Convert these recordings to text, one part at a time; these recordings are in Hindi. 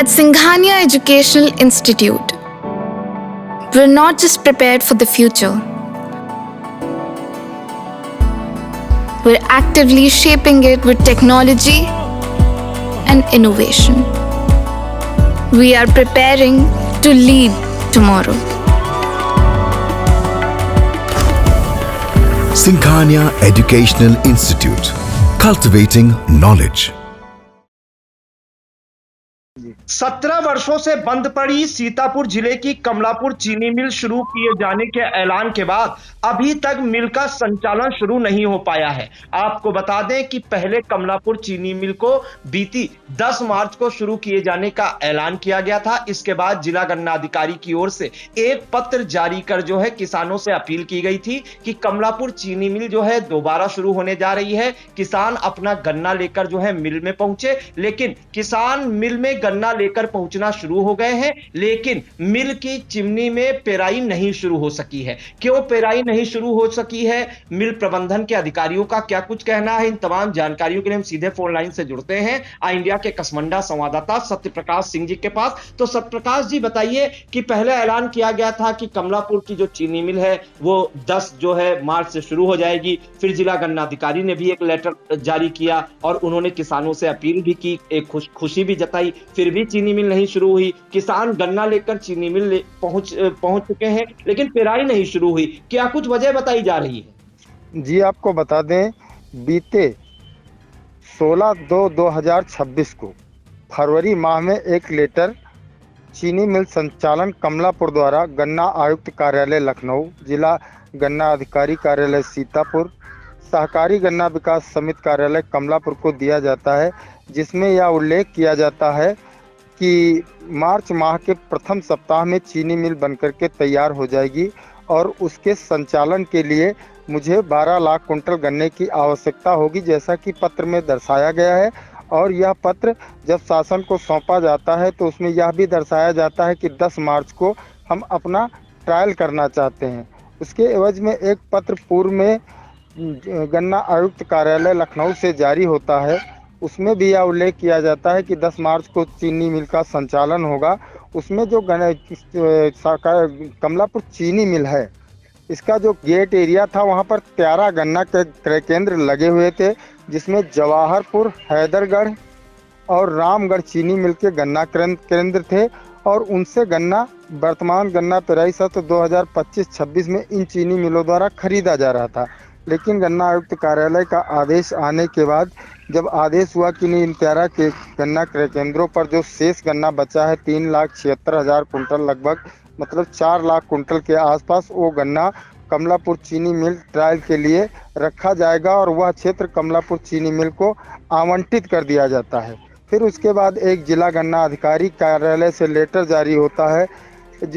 At Singhania Educational Institute, we're not just prepared for the future, we're actively shaping it with technology and innovation. We are preparing to lead tomorrow. Singhania Educational Institute, cultivating knowledge. 17 वर्षों से बंद पड़ी सीतापुर जिले की कमलापुर चीनी मिल शुरू किए जाने के ऐलान के बाद अभी तक मिल का संचालन शुरू नहीं हो पाया है। आपको बता दें कि पहले कमलापुर चीनी मिल को बीती 10 मार्च को शुरू किए जाने का ऐलान किया गया था। इसके बाद जिला गन्ना अधिकारी की ओर से एक पत्र जारी कर जो है किसानों से अपील की गई थी कि कमलापुर चीनी मिल जो है दोबारा शुरू होने जा रही है। किसान अपना गन्ना लेकर जो है मिल में पहुंचे, लेकिन किसान मिल में गन्ना लेकर पहुंचना शुरू हो गए हैं, लेकिन मिल की चिमनी में पेराई नहीं शुरू हो सकी है। क्यों पेराई नहीं शुरू हो सकी है, मिल प्रबंधन के अधिकारियों का क्या कुछ कहना है, इन तमाम जानकारियों के लिए हम सीधे फोन लाइन से जुड़ते हैं आई इंडिया के कसमंडा संवाददाता सत्यप्रकाश सिंह जी के पास। तो सत्यप्रकाश जी बताइए कि पहले ऐलान किया गया था कि कमलापुर की जो चीनी मिल है वो 10 जो है मार्च से शुरू हो जाएगी। फिर जिला गन्ना अधिकारी ने भी एक लेटर जारी किया और उन्होंने किसानों से अपील भी की, एक खुशी भी जताई। फिर भी चीनी मिल नहीं शुरू हुई। किसान गन्ना लेकर चीनी मिल पहुंच चुके हैं, लेकिन पेराई नहीं शुरू हुई। क्या कुछ वजह बताई जा रही है? जी आपको बता दें, बीते 16/2/2026 को फरवरी माह में एक लेटर चीनी मिल संचालन कमलापुर द्वारा गन्ना आयुक्त कार्यालय लखनऊ, जिला गन्ना अधिकारी कार्यालय सीतापुर, सहकारी गन्ना विकास समिति कार्यालय कमलापुर को दिया जाता है, जिसमें यह उल्लेख किया जाता है कि मार्च माह के प्रथम सप्ताह में चीनी मिल बनकर के तैयार हो जाएगी और उसके संचालन के लिए मुझे 12 लाख कुंटल गन्ने की आवश्यकता होगी, जैसा कि पत्र में दर्शाया गया है। और यह पत्र जब शासन को सौंपा जाता है तो उसमें यह भी दर्शाया जाता है कि 10 मार्च को हम अपना ट्रायल करना चाहते हैं। उसके एवज में एक पत्र पूर्व में गन्ना आयुक्त कार्यालय लखनऊ से जारी होता है, उसमें भी यह उल्लेख किया जाता है कि 10 मार्च को चीनी मिल का संचालन होगा। उसमें जो कमलापुर चीनी मिल है, इसका जो गेट एरिया था वहां पर 13 गन्ना क्रय केंद्र लगे हुए थे, जिसमें जवाहरपुर, हैदरगढ़ और रामगढ़ चीनी मिल के गन्ना केंद्र थे और उनसे गन्ना वर्तमान गन्ना पेराई सत्र 2025-26 में इन चीनी मिलों द्वारा खरीदा जा रहा था। लेकिन गन्ना आयुक्त कार्यालय का आदेश आने के बाद जब आदेश हुआ कि इन 13 के गन्ना क्रय केंद्रों पर जो शेष गन्ना बचा है 3,76,000 कुंटल लगभग, मतलब 4 लाख कुंटल के आसपास, वो गन्ना कमलापुर चीनी मिल ट्रायल के लिए रखा जाएगा और वह क्षेत्र कमलापुर चीनी मिल को आवंटित कर दिया जाता है। फिर उसके बाद एक जिला गन्ना अधिकारी कार्यालय से लेटर जारी होता है,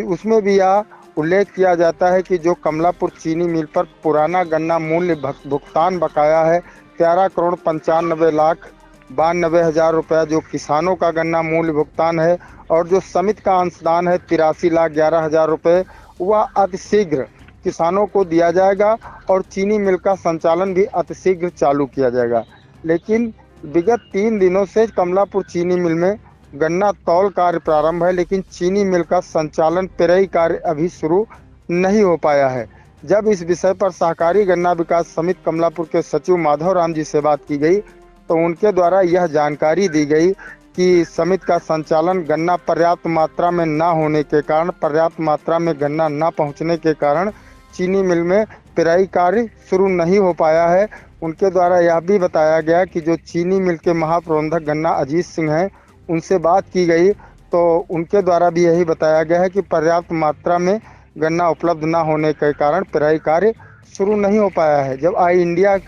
उसमेम भी यह उल्लेख किया जाता है कि जो कमलापुर चीनी मिल पर पुराना गन्ना मूल्य भुगतान बकाया है 13,95,92,000 रुपया, जो किसानों का गन्ना मूल्य भुगतान है, और जो समिति का अंशदान है 83,11,000 रुपये, वह अतिशीघ्र किसानों को दिया जाएगा और चीनी मिल का संचालन भी अतिशीघ्र चालू किया जाएगा। लेकिन विगत 3 दिनों से कमलापुर चीनी मिल में गन्ना तौल कार्य प्रारंभ है, लेकिन चीनी मिल का संचालन पेराई कार्य अभी शुरू नहीं हो पाया है। जब इस विषय पर सहकारी गन्ना विकास समिति कमलापुर के सचिव माधव राम जी से बात की गई तो उनके द्वारा यह जानकारी दी गई कि समिति का संचालन गन्ना पर्याप्त मात्रा में ना होने के कारण, पर्याप्त मात्रा में गन्ना ना पहुंचने के कारण चीनी मिल में पेराई कार्य शुरू नहीं हो पाया है। उनके द्वारा यह भी बताया गया कि जो चीनी मिल के महाप्रबंधक गन्ना अजीत सिंह हैं, उनसे बात की गई तो उनके द्वारा भी यही बताया गया है कि पर्याप्त मात्रा में गन्ना उपलब्ध ना होने के कारण पेराई कार्य शुरू नहीं हो पाया है। जब आई इंडिया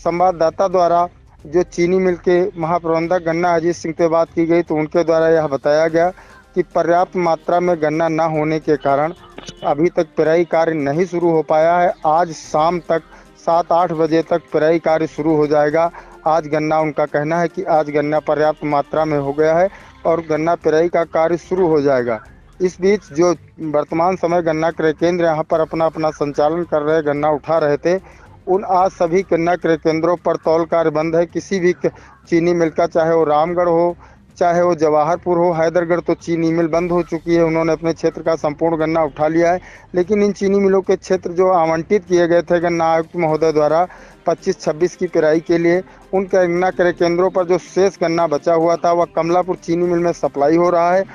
संवाददाता द्वारा जो चीनी मिल के महाप्रबंधक गन्ना अजीत सिंह से बात की गई तो उनके द्वारा यह बताया गया कि पर्याप्त मात्रा में गन्ना ना होने के कारण अभी तक पेराई कार्य नहीं शुरू हो पाया है। आज शाम तक 7-8 बजे तक पेराई कार्य शुरू हो जाएगा। आज गन्ना, उनका कहना है कि आज गन्ना पर्याप्त मात्रा में हो गया है और गन्ना पेराई का कार्य शुरू हो जाएगा। इस बीच जो वर्तमान समय गन्ना क्रय केंद्र यहाँ पर अपना अपना संचालन कर रहे, गन्ना उठा रहे थे, उन आज सभी गन्ना क्रय केंद्रों पर तौल कार्य बंद है। किसी भी चीनी मिल का, चाहे वो रामगढ़ हो, चाहे वो जवाहरपुर हो, हैदरगढ़, तो चीनी मिल बंद हो चुकी है। उन्होंने अपने क्षेत्र का संपूर्ण गन्ना उठा लिया है। लेकिन इन चीनी मिलों के क्षेत्र जो आवंटित किए गए थे गन्ना आयुक्त महोदय द्वारा 25-26 की पेराई के लिए, उन गन्ना क्रय केंद्रों पर जो शेष गन्ना बचा हुआ था वह कमलापुर चीनी मिल में सप्लाई हो रहा है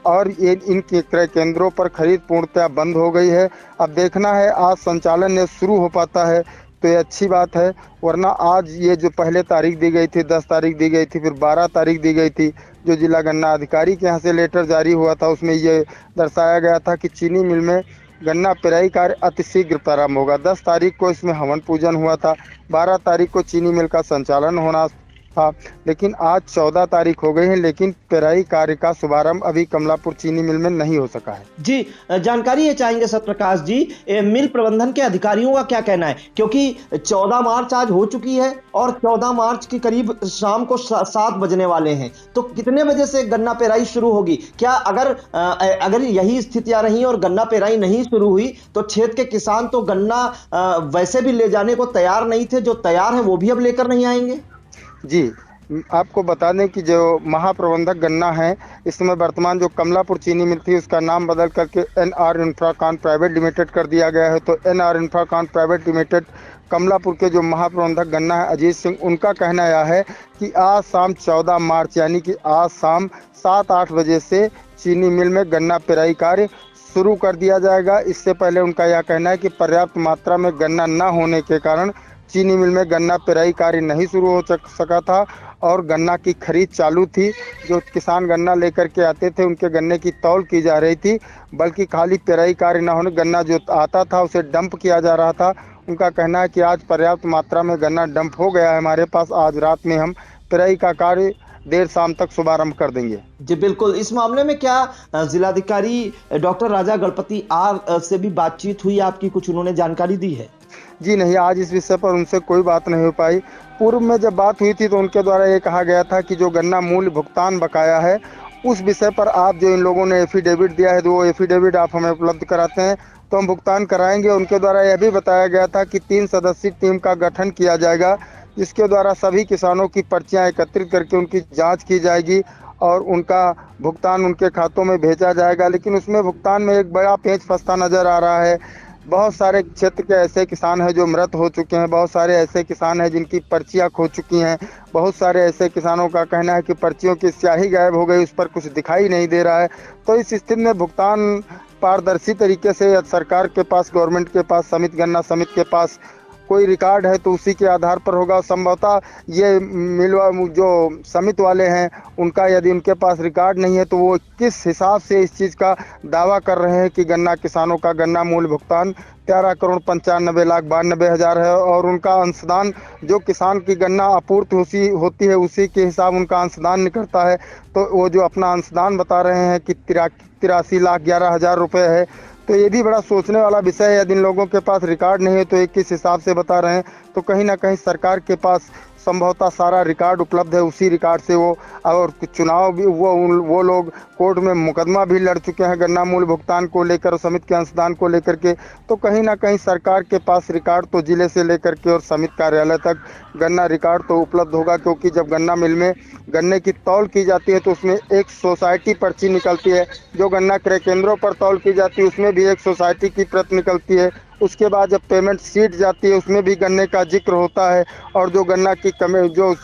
और ये इन क्रय केंद्रों पर खरीद पूर्णतः बंद हो गई है। अब देखना है आज संचालन ने शुरू हो पाता है तो ये अच्छी बात है, वरना आज ये जो पहले तारीख दी गई थी, 10 तारीख दी गई थी, फिर 12 तारीख दी गई थी, जो जिला गन्ना अधिकारी के यहाँ से लेटर जारी हुआ था उसमें ये दर्शाया गया था कि चीनी मिल में गन्ना पेराई कार्य अतिशीघ्र प्रारंभ होगा। 10 तारीख को इसमें हवन पूजन हुआ था, 12 तारीख को चीनी मिल का संचालन होना था, लेकिन आज 14 तारीख हो गई है, लेकिन पेराई कार्य का शुभारंभ अभी कमलापुर चीनी मिल में नहीं हो सका है। जी, जानकारी ये चाहेंगे सत्यप्रकाश जी, मिल प्रबंधन के अधिकारियों का क्या कहना है, क्योंकि 14 मार्च आज हो चुकी है और 14 मार्च के करीब शाम को 7 बजने वाले हैं, तो कितने बजे से गन्ना पेराई शुरू होगी? क्या अगर यही स्थितियां रही और गन्ना पेराई नहीं शुरू हुई तो क्षेत्र के किसान तो गन्ना वैसे भी ले जाने को तैयार नहीं थे, जो तैयार है वो भी अब लेकर नहीं आएंगे? जी, आपको बता दें कि जो महाप्रबंधक गन्ना है इस समय वर्तमान जो कमलापुर चीनी मिल थी उसका नाम बदल करके NR इंफ्राकॉन प्राइवेट लिमिटेड कर दिया गया है। तो NR Infracon private limited Kamalapur के जो महाप्रबंधक गन्ना है अजीत सिंह, उनका कहना यह है कि आज शाम 14 मार्च यानी कि आज शाम 7-8 बजे से चीनी मिल में गन्ना पेराई कार्य शुरू कर दिया जाएगा। इससे पहले उनका यह कहना है कि पर्याप्त मात्रा में गन्ना न होने के कारण चीनी मिल में गन्ना पेराई कार्य नहीं शुरू हो सका था और गन्ना की खरीद चालू थी। जो किसान गन्ना लेकर के आते थे उनके गन्ने की तौल की जा रही थी, बल्कि खाली पेराई कार्य न होने गन्ना जो आता था उसे डंप किया जा रहा था। उनका कहना है कि आज पर्याप्त मात्रा में गन्ना डंप हो गया है हमारे पास, आज रात में हम पेराई का कार्य देर शाम तक शुभारंभ कर देंगे। जी बिल्कुल, इस मामले में क्या जिलाधिकारी डॉक्टर राजा गणपति आर से भी बातचीत हुई आपकी, कुछ उन्होंने जानकारी दी है? जी नहीं, आज इस विषय पर उनसे कोई बात नहीं हो पाई। पूर्व में जब बात हुई थी तो उनके द्वारा ये कहा गया था कि जो गन्ना मूल्य भुगतान बकाया है उस विषय पर आप जो इन लोगों ने एफिडेविट दिया है तो वो एफिडेविट आप हमें उपलब्ध कराते हैं तो हम भुगतान कराएंगे। उनके द्वारा यह भी बताया गया था कि 3 सदस्यीय टीम का गठन किया जाएगा, जिसके द्वारा सभी किसानों की पर्चियां एकत्रित करके उनकी जाँच की जाएगी और उनका भुगतान उनके खातों में भेजा जाएगा। लेकिन उसमें भुगतान में एक बड़ा पेंच फंसता नजर आ रहा है। बहुत सारे क्षेत्र के ऐसे किसान हैं जो मृत हो चुके हैं, बहुत सारे ऐसे किसान हैं जिनकी पर्चियां खो चुकी हैं, बहुत सारे ऐसे किसानों का कहना है कि पर्चियों की स्याही गायब हो गई, उस पर कुछ दिखाई नहीं दे रहा है। तो इस स्थिति में भुगतान पारदर्शी तरीके से सरकार के पास, गवर्नमेंट के पास, समिति गन्ना समिति के पास कोई रिकॉर्ड है तो उसी के आधार पर होगा। संभवतः ये मिलवा जो समिति वाले हैं उनका यदि उनके पास रिकॉर्ड नहीं है तो वो किस हिसाब से इस चीज़ का दावा कर रहे हैं कि गन्ना किसानों का गन्ना मूल्य भुगतान 13,95,92,000 है और उनका अंशदान जो किसान की गन्ना आपूर्ति होती है उसी के हिसाब उनका अंशदान निकलता है। तो वो जो अपना अंशदान बता रहे हैं कि 83,11,000 रुपये है, तो ये भी बड़ा सोचने वाला विषय है। यदि इन लोगों के पास रिकॉर्ड नहीं है तो ये किस हिसाब से बता रहे हैं, तो कहीं ना कहीं सरकार के पास संभवतः सारा रिकॉर्ड उपलब्ध है, उसी रिकॉर्ड से वो और चुनाव भी वो लोग कोर्ट में मुकदमा भी लड़ चुके हैं गन्ना मूल्य भुगतान को लेकर, समिति के अंशदान को लेकर के। तो कहीं ना कहीं सरकार के पास रिकॉर्ड तो जिले से लेकर के और समिति कार्यालय तक गन्ना रिकॉर्ड तो उपलब्ध होगा, क्योंकि जब गन्ना मिल में गन्ने की तौल की जाती है तो उसमें एक सोसाइटी पर्ची निकलती है, जो गन्ना क्रय केंद्रों पर तौल की जाती है उसमें भी एक सोसाइटी की प्रत निकलती है। उसके बाद जब पेमेंट शीट जाती है उसमें भी गन्ने का जिक्र होता है और जो गन्ना की जो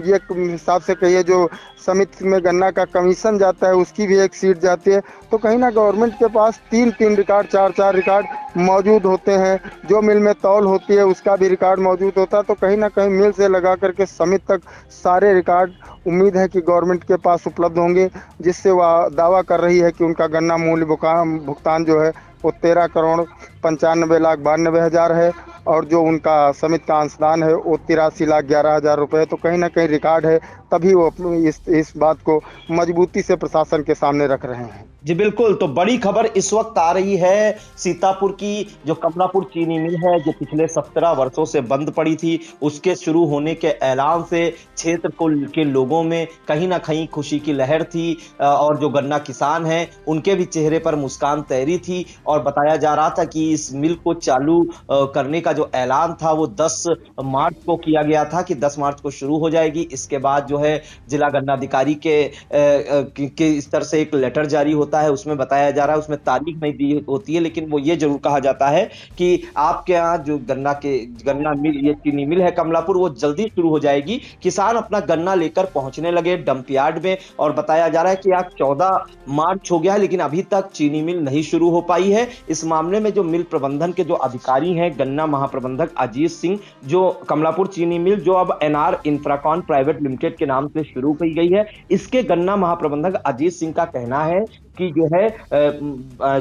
ये हिसाब से कहिए जो समिति में गन्ना का कमीशन जाता है उसकी भी एक सीट जाती है। तो कहीं ना गवर्नमेंट के पास 3-3 रिकॉर्ड, 4-4 रिकॉर्ड मौजूद होते हैं। जो मिल में तौल होती है उसका भी रिकॉर्ड मौजूद होता है। तो कहीं ना कहीं मिल से लगा करके समिति तक सारे रिकॉर्ड उम्मीद है कि गवर्नमेंट के पास उपलब्ध होंगे, जिससे वह दावा कर रही है कि उनका गन्ना मूल्य भुगतान जो है वो 13,95,92,000 है और जो उनका समिति का अंशदान है वो 83,11,000 रुपये। तो कहीं ना कहीं रिकॉर्ड है, तभी वो इस बात को मजबूती से प्रशासन के सामने रख रहे हैं। जी बिल्कुल, तो बड़ी खबर इस वक्त आ रही है सीतापुर की, जो कमलापुर चीनी मिल है जो पिछले 17 वर्षों से बंद पड़ी थी, उसके शुरू होने के ऐलान से क्षेत्र के लोगों में कहीं ना कहीं खुशी की लहर थी और जो गन्ना किसान हैं उनके भी चेहरे पर मुस्कान तैरी थी और बताया जा रहा था कि इस मिल को चालू करने का जो ऐलान था वो 10 मार्च को किया गया था कि 10 मार्च को शुरू हो जाएगी। इसके बाद जो है जिला गन्ना अधिकारी के स्तर से एक लेटर जारी होता है, उसमें बताया जा रहा है, उसमें तारीख नहीं दी होती है, लेकिन वो ये जरूर कहा जाता है कि आपके यहाँ जो गन्ना मिल, ये चीनी मिल है कमलापुर, वो जल्दी शुरू हो जाएगी। किसान अपना गन्ना लेकर पहुंचने लगे डंप यार्ड में, और बताया जा रहा है कि आज 14 मार्च हो गया है लेकिन अभी तक चीनी मिल नहीं शुरू हो पाई है। इस मामले में जो मिल प्रबंधन के जो अधिकारी हैं, गन्ना महाप्रबंधक अजीत सिंह, जो कमलापुर चीनी मिल जो अब एनआर इंफ्राकॉन प्राइवेट लिमिटेड के नाम से शुरू की गई है, इसके गन्ना महाप्रबंधक अजीत सिंह का कहना है कि जो है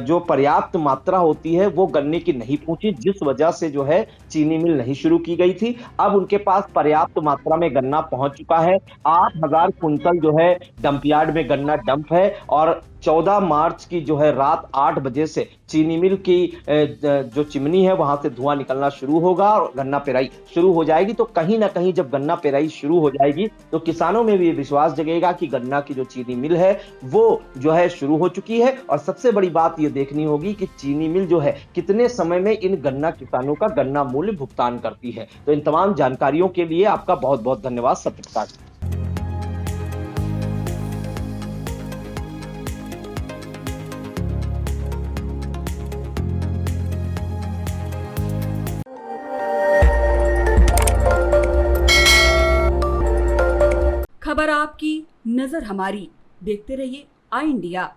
जो पर्याप्त मात्रा होती है वो गन्ने की नहीं पहुंची, जिस वजह से जो है चीनी मिल नहीं शुरू की गई थी। अब उनके पास पर्याप्त मात्रा में गन्ना पहुंच चुका है। 8000 कुंटल जो है डंपयार्ड में गन्ना डंप है, और 14 मार्च की जो है रात 8 बजे से चीनी मिल की जो चिमनी है वहां से धुआं निकलना शुरू होगा और गन्ना पेराई शुरू हो जाएगी। तो कहीं ना कहीं जब गन्ना पेराई शुरू हो जाएगी तो किसानों में भी विश्वास जगेगा कि गन्ना की जो चीनी मिल है वो जो है शुरू हो चुकी है। और सबसे बड़ी बात ये देखनी होगी कि चीनी मिल जो है कितने समय में इन गन्ना किसानों का गन्ना मूल्य भुगतान करती है। तो इन तमाम जानकारियों के लिए आपका बहुत बहुत धन्यवाद सत्यप्रकाश। खबर आपकी, नजर हमारी। देखते रहिए आई इंडिया।